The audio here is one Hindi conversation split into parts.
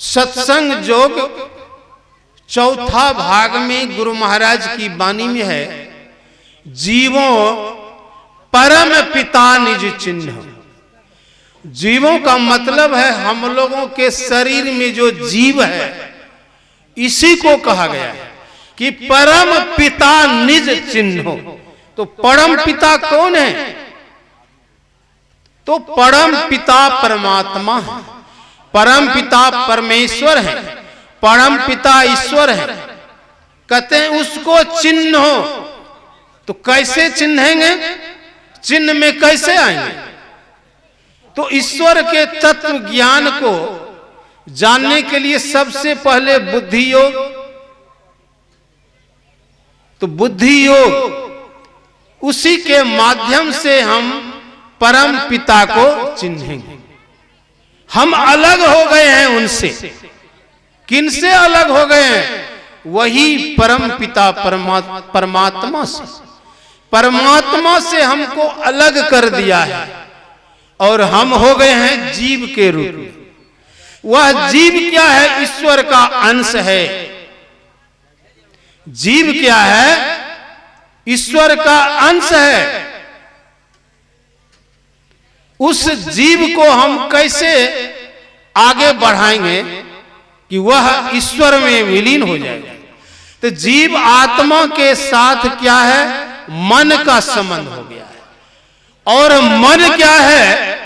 सत्संग जोग चौथा भाग में गुरु महाराज की वाणी में है, जीवों परम पिता निज चिन्ह। जीवों का मतलब है हम लोगों के शरीर में जो जीव है, इसी को कहा गया है कि परम पिता निज चिन्ह। तो परम पिता कौन है? तो परम पिता परमात्मा है, परम पिता परमेश्वर है, परम पिता ईश्वर है। कहते हैं उसको चिन्हो। तो कैसे चिन्हेंगे? चिन्ह में कैसे आएंगे? तो ईश्वर के तत्व ज्ञान को जानने के लिए सबसे पहले बुद्धि योग। तो बुद्धि योग, उसी के माध्यम से हम परम पिता को चिन्हेंगे। हम अलग हो गए हैं उनसे। किनसे अलग हो गए हैं? वही परम पिता परमात्मा से। परमात्मा से हमको अलग कर दिया है और हम हो गए हैं जीव के रूप में। वह जीव क्या है? ईश्वर का अंश है। जीव क्या है? ईश्वर का अंश है। उस जीव को हम कैसे आगे बढ़ाएंगे कि वह ईश्वर में विलीन हो जाएगा? तो जीव आत्मा के साथ क्या है? मन का संबंध हो गया है। और मन क्या है?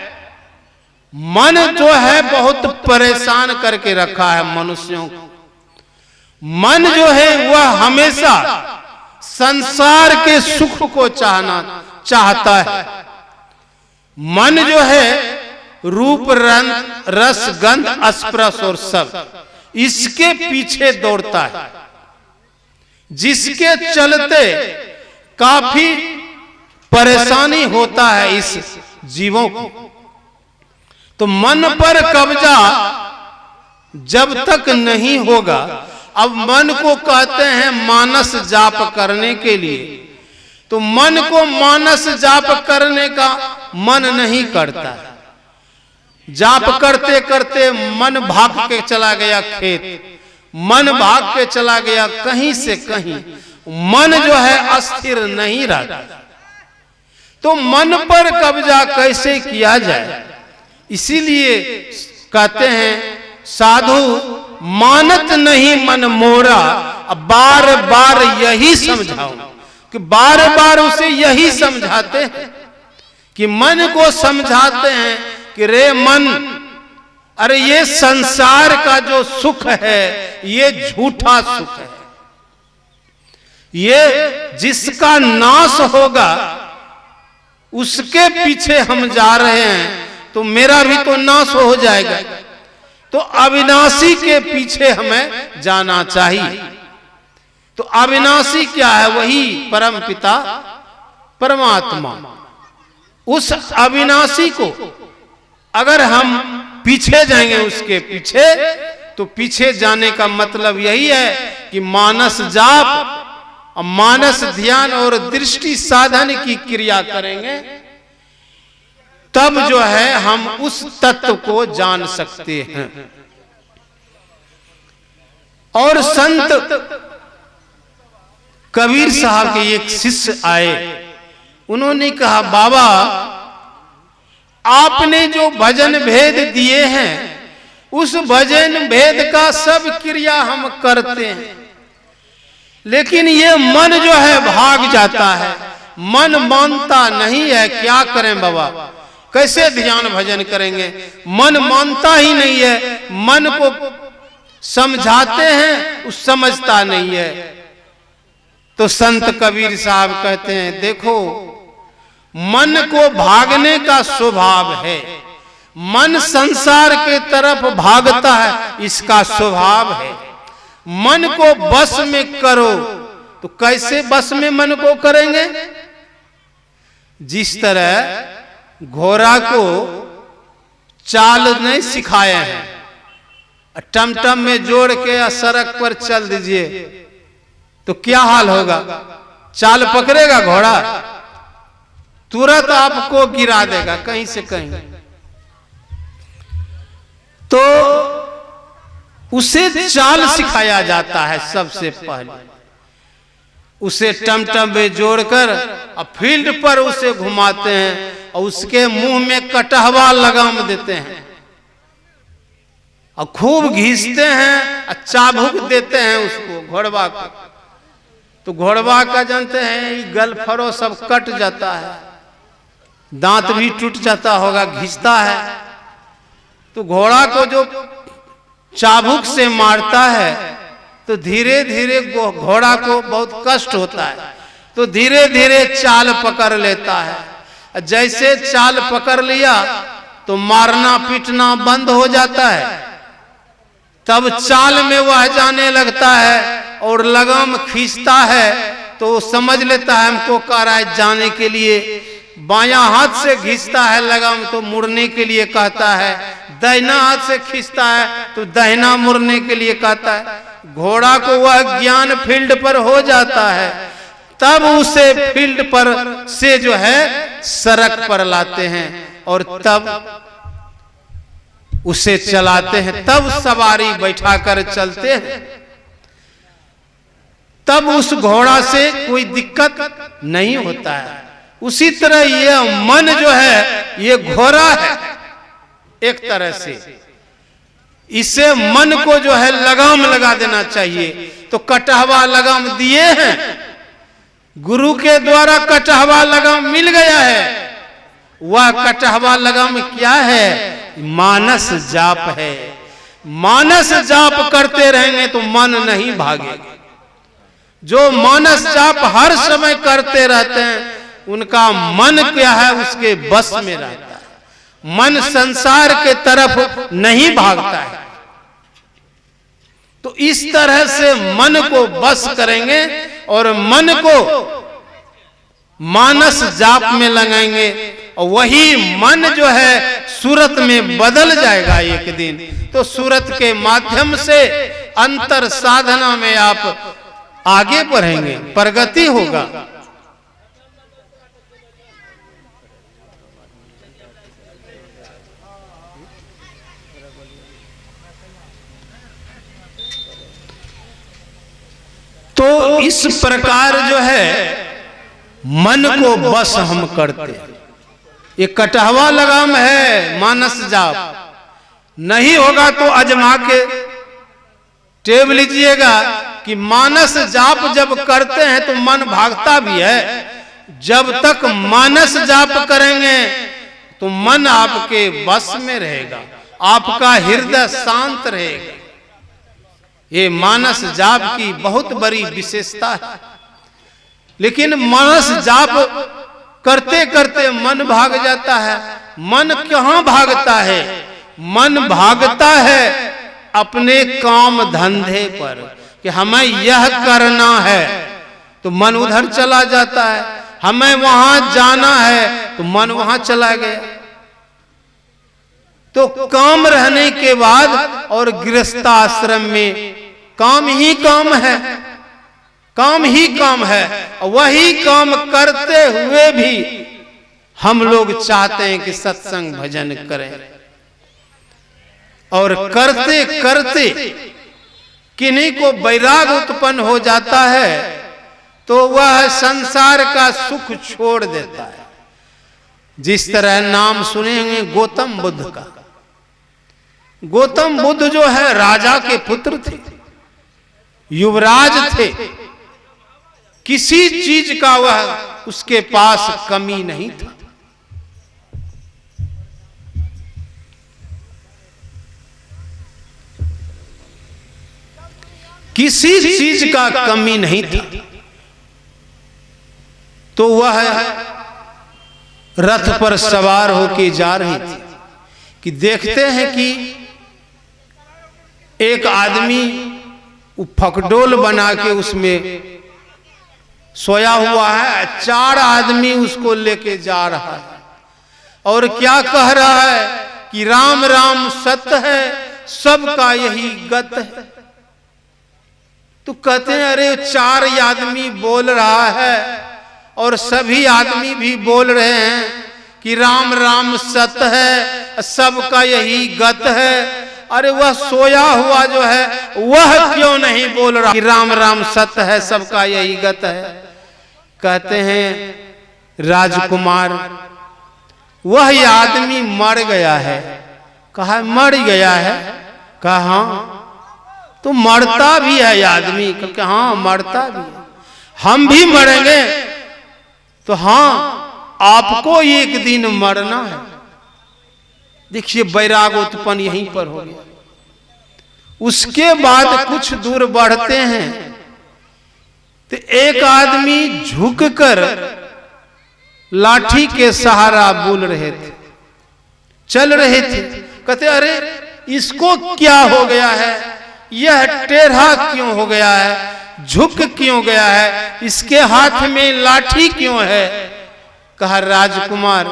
मन जो है बहुत परेशान करके रखा है मनुष्यों को। मन जो है वह हमेशा संसार के सुख को चाहता है। मन जो है रूप रस गंध स्पर्श और सब इसके पीछे दौड़ता है, जिसके चलते काफी परेशानी होता है इस जीवों को। तो मन पर कब्जा जब तक नहीं होगा, अब मन को कहते हैं मानस जाप करने के लिए, तो मन को मानस जाप करने का मन नहीं करता है। जाप करते करते मन भाग के चला गया खेत, मन भाग के चला गया कहीं से कहीं। मन जो है अस्थिर नहीं रहता। तो मन पर कब्जा कैसे किया जाए? इसीलिए कहते हैं साधु मानत नहीं मन मोरा। अब बार बार यही समझाओ कि बार बार उसे यही समझाते हैं कि मन को समझाते हैं कि रे मन, अरे ये संसार का जो सुख है ये झूठा सुख है। ये जिसका नाश होगा उसके पीछे हम जा रहे हैं, तो मेरा भी तो नाश हो जाएगा। तो अविनाशी के पीछे हमें जाना चाहिए। तो अविनाशी क्या है? वही परम पिता परमात्मा। उस अविनाशी को अगर हम पीछे जाएंगे उसके पीछे, तो पीछे जाने का मतलब यही है कि मानस जाप, मानस ध्यान और दृष्टि साधन की क्रिया करेंगे, तब जो है हम उस तत्व को जान सकते हैं। और संत कबीर साहब के एक शिष्य आए, उन्होंने कहा बाबा आपने जो भजन भेद दिए हैं उस भजन भेद का सब क्रिया हम करते हैं, लेकिन ये मन जो है भाग जाता है, मन मानता नहीं है। क्या करें बाबा? कैसे ध्यान भजन करेंगे? मन मानता ही नहीं है। मन को समझाते हैं, उस समझता नहीं है। तो संत कबीर साहब कहते हैं देखो, मन को भागने का स्वभाव है। मन संसार के तरफ भागता है, इसका स्वभाव है। मन को बस में करो। तो कैसे बस में मन को करेंगे? जिस तरह घोड़ा को चाल नहीं सिखाया है, टमटम में जोड़ के सड़क पर चल दीजिए तो क्या हाल होगा? चाल पकड़ेगा घोड़ा? तुरंत आपको गिरा देगा कहीं से कहीं। तो उसे चाल सिखाया जाता है। सबसे पहले उसे टमटम में जोड़कर और फील्ड पर उसे घुमाते हैं और उसके मुंह में कटहवा लगाम देते हैं और खूब घींचते हैं और चाबुक देते हैं उसको, घोड़वा को। तो घोड़वा का जानते हैं गल फरो सब कट जाता है, दांत भी टूट जाता होगा, घिसता है। तो घोड़ा को जो चाबुक से मारता है तो धीरे धीरे घोड़ा को बहुत कष्ट होता है, तो धीरे धीरे चाल पकड़ लेता है। जैसे चाल पकड़ लिया तो मारना पीटना बंद हो जाता है। तब चाल में वह जाने लगता है और लगाम खींचता है तो समझ लेता है हमको कह रहा है जाने के लिए। बायां हाथ से खींचता है लगाम तो मुड़ने के लिए कहता है, दाहिना हाथ से खींचता है तो दाहिना मुड़ने के लिए कहता है। घोड़ा को वह ज्ञान फील्ड पर हो जाता है, तब उसे फील्ड पर से जो है सड़क पर लाते हैं और तब उसे चलाते हैं, तब सवारी बैठाकर चलते हैं। तब उस घोड़ा से कोई दिक्कत नहीं होता है। उसी तरह ये मन जो है ये घोड़ा है एक तरह से। इसे मन को जो है लगाम लगा देना चाहिए। तो कटहवा लगाम दिए हैं, गुरु के द्वारा कटहवा लगाम मिल गया है। वह कटहवा लगाम क्या है? मानस जाप है। मानस जाप करते रहेंगे तो मन नहीं भागेगा। जो मानस जाप हर समय करते रहते हैं उनका मन क्या है उसके बस में रहता है। मन संसार के तरफ नहीं भागता है। तो इस तरह से मन को बस करेंगे और मन को मानस जाप में लगाएंगे और वही मन जो है सूरत में बदल जाएगा एक दिन। तो सूरत के माध्यम से अंतर साधना में आप आगे बढ़ेंगे, प्रगति होगा। तो इस प्रकार जो है मन को बस हम करते हैं। ये कटहवा लगाम है मानस जाप। नहीं होगा तो अजमा के टेब लीजिएगा कि मानस जाप जब करते हैं तो मन भागता भी है। जब तक मानस जाप करेंगे तो मन आपके बस में रहेगा, आपका हृदय शांत रहेगा। ये मानस जाप की बहुत बड़ी विशेषता है। लेकिन मानस जाप करते करते मन भाग जाता है। मन कहाँ भागता है? मन भागता है अपने काम धंधे पर कि हमें यह करना है तो मन उधर चला जाता है। हमें वहां जाना है तो मन वहां चला गया। तो काम रहने के बाद और गृहस्थाश्रम में काम ही काम है, काम ही काम है। वही काम करते हुए भी हम लोग चाहते हैं कि सत्संग भजन करें और करते करते किन्हीं को वैराग उत्पन्न हो जाता है तो वह संसार का सुख छोड़ देता है। जिस तरह नाम सुनेंगे गौतम बुद्ध का। गौतम बुद्ध जो है राजा के पुत्र थे, युवराज थे। किसी चीज का वह उसके पास कमी नहीं था। किसी चीज का कमी नहीं था। तो वह रथ पर सवार होके जा रही थी कि देखते हैं कि एक आदमी फकडोल बना के उसमें सोया हुआ है। 4 आदमी उसको लेके जा रहा है और क्या कह रहा है कि राम राम सत्य है, सबका यही गत है। तो कहते हैं अरे 4 आदमी बोल रहा है और सभी आदमी भी बोल रहे हैं कि राम राम सत्य है, सबका यही गत है। अरे वह सोया हुआ जो है वह क्यों नहीं बोल रहा कि राम राम सत्य है, सबका यही गत है। कहते हैं राजकुमार वह आदमी मर गया है। कहा मर गया है? कहा हाँ। तो मरता भी है आदमी? क्योंकि हाँ मरता भी है। हम भी मरेंगे? तो हाँ आपको एक दिन मरना है। देखिए वैराग उत्पन्न यहीं पर हो गया। उसके बाद कुछ दूर बढ़ते हैं तो एक आदमी झुककर लाठी के सहारा बोल रहे थे, चल रहे थे। कहते अरे इसको क्या हो गया है, यह टेढ़ा क्यों हो गया है, झुक क्यों गया है, इसके हाथ में लाठी क्यों है? कहा राजकुमार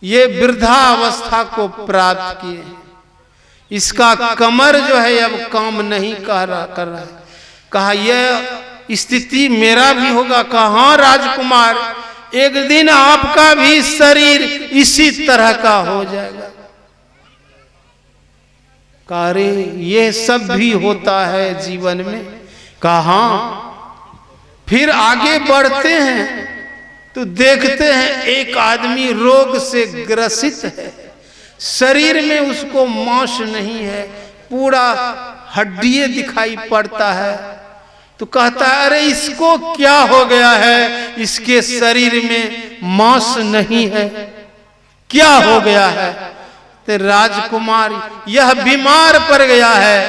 ये वृद्धावस्था को प्राप्त किए, इसका कमर जो है अब काम नहीं कर रहा है। कहा यह स्थिति मेरा भी होगा? कहा हाँ राजकुमार एक दिन आपका भी शरीर इसी तरह का हो जाएगा। कहा अरे ये सब भी होता है जीवन में? कहा हाँ। फिर आगे बढ़ते हैं तो देखते हैं एक आदमी रोग से ग्रसित है, शरीर में उसको मांस नहीं है, पूरा हड्डियां दिखाई पड़ता है। तो कहता है अरे इसको क्या हो गया है, इसके शरीर में मांस नहीं है, क्या हो गया है? तो राजकुमार यह बीमार पड़ गया है,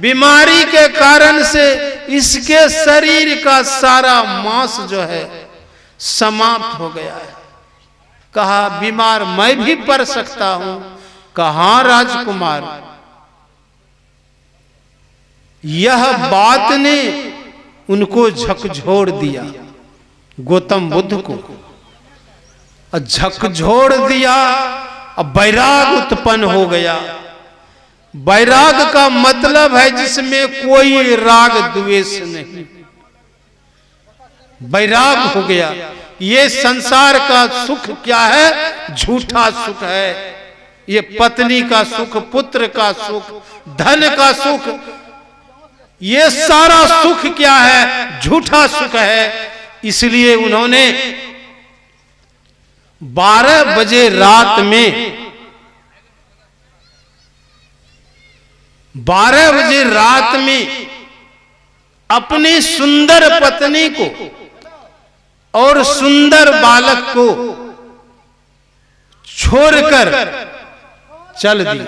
बीमारी के कारण से इसके शरीर का सारा मांस जो है समाप्त हो गया है। कहा बीमार मैं भी पड़ सकता हूं? कहा राजकुमार। यह बात ने उनको झकझोर दिया, गौतम बुद्ध को झकझोर दिया। अब वैराग उत्पन्न हो गया। वैराग का मतलब है जिसमें कोई राग द्वेष नहीं, वैराग हो गया। ये संसार का सुख क्या है? झूठा सुख है। ये पत्नी का सुख, पुत्र का सुख, धन का सुख, ये सारा सुख क्या है? झूठा सुख है। इसलिए उन्होंने 12 बजे रात में 12 बजे रात में अपनी सुंदर पत्नी को और सुंदर बालक को छोड़कर चल दी।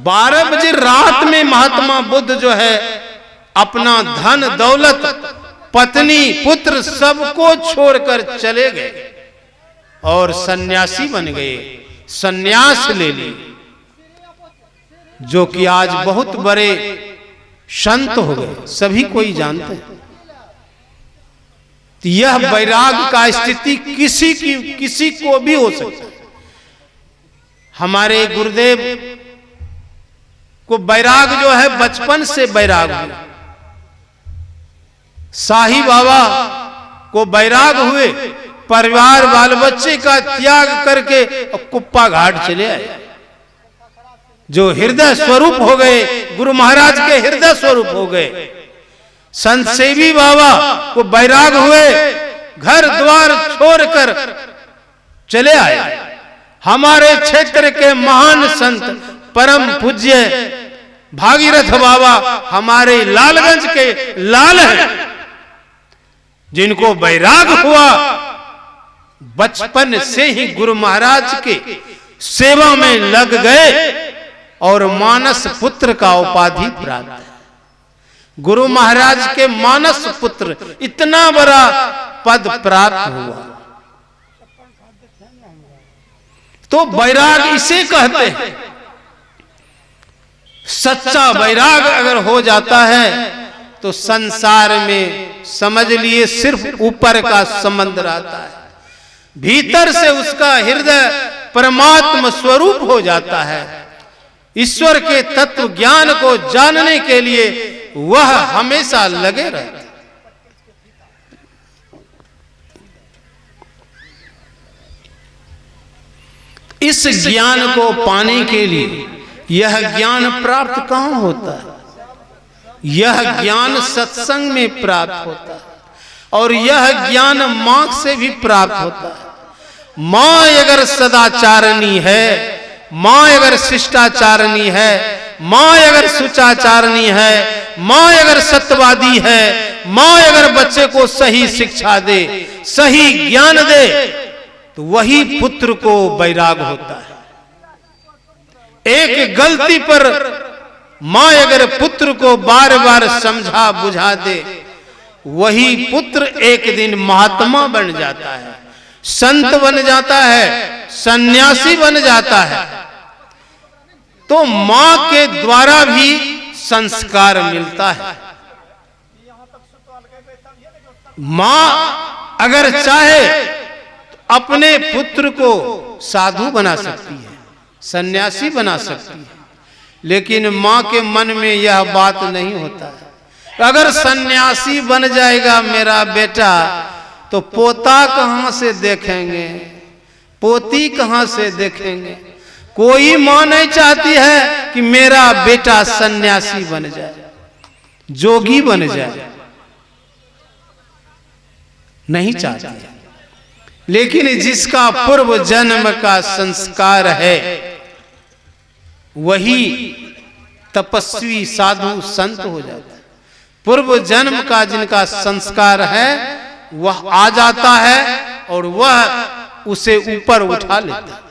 12 बजे रात में महात्मा बुद्ध जो है अपना धन दौलत, पत्नी, पुत्र सबको छोड़कर चले गए और सन्यासी बन गए, सन्यास ले लिए, जो कि आज बहुत बड़े संत हो गए, सभी कोई जानते हैं। तो यह वैराग का स्थिति किसी को भी हो सकता है। हमारे गुरुदेव को वैराग जो है बचपन से वैराग हुआ। शाही बाबा को वैराग हुए, परिवार बाल बच्चे का त्याग करके कुप्पा घाट चले आए, जो हृदय स्वरूप हो गए, गुरु महाराज के हृदय स्वरूप हो गए। संत सेवी बाबा को वैराग हुए, घर द्वार छोड़कर चले आए। हमारे क्षेत्र के महान संत परम पूज्य भागीरथ बाबा हमारे लालगंज के लाल हैं, जिनको वैराग हुआ, बचपन से ही गुरु महाराज के सेवा में लग गए और मानस पुत्र का उपाधि प्राप्त है। गुरु महाराज के मानस पुत्र, इतना बड़ा पद प्राप्त हुआ। तो वैराग इसे कहते हैं। सच्चा वैराग अगर हो जाता है तो संसार में समझ लिए सिर्फ ऊपर का संबंध रहता है, भीतर से उसका हृदय परमात्मा स्वरूप हो जाता है। ईश्वर के तत्व ज्ञान को जानने के लिए वह हमेशा लगे रहते। इस ज्ञान को पाने के लिए यह ज्ञान प्राप्त कहाँ होता है? यह ज्ञान सत्संग में प्राप्त होता है, और यह ज्ञान माँ से भी प्राप्त होता है। माँ अगर सदाचारणी है, माँ अगर शिष्टाचारणी है, माँ अगर सुचाचारणी है, माँ अगर सत्यवादी है, माँ अगर बच्चे को सही शिक्षा दे, सही ज्ञान दे, तो वही पुत्र को वैराग होता है। एक गलती पर माँ अगर पुत्र को बार बार समझा बुझा दे, वही पुत्र एक दिन महात्मा बन जाता है, संत बन जाता है, सन्यासी बन जाता है। तो माँ के द्वारा भी संस्कार मिलता है। माँ अगर चाहे तो अपने पुत्र को साधु बना सकती है, सन्यासी बना सकती है, लेकिन माँ के मन में यह बात नहीं होता है। अगर सन्यासी बन जाएगा मेरा बेटा, तो पोता कहाँ से देखेंगे, पोती कहाँ से देखेंगे? कोई माँ नहीं चाहती है कि मेरा बेटा सन्यासी बन जाए, जोगी बन जाए, नहीं चाहती है। लेकिन जिसका पूर्व जन्म का संस्कार है, वही तपस्वी साधु संत हो जाता है। पूर्व जन्म का जिनका संस्कार है, वह आ जाता है और वह उसे ऊपर उठा लेता है।